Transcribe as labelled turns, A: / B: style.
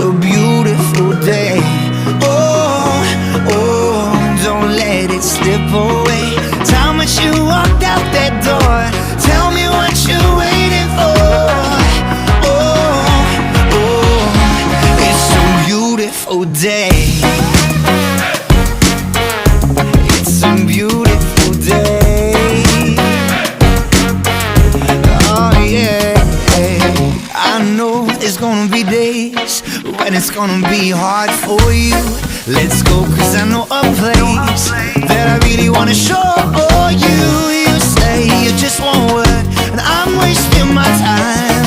A: a beautiful day. Oh, oh, don't let it slip away. Time that you walked out that door, tell me what you're waiting for. Oh, oh, it's a beautiful day. It's a beautiful day. Oh yeah, I know there's gonna be days when it's gonna be hard for you. Let's go, cause I know a place that I really wanna show you. You say you just won't work, and I'm wasting my time.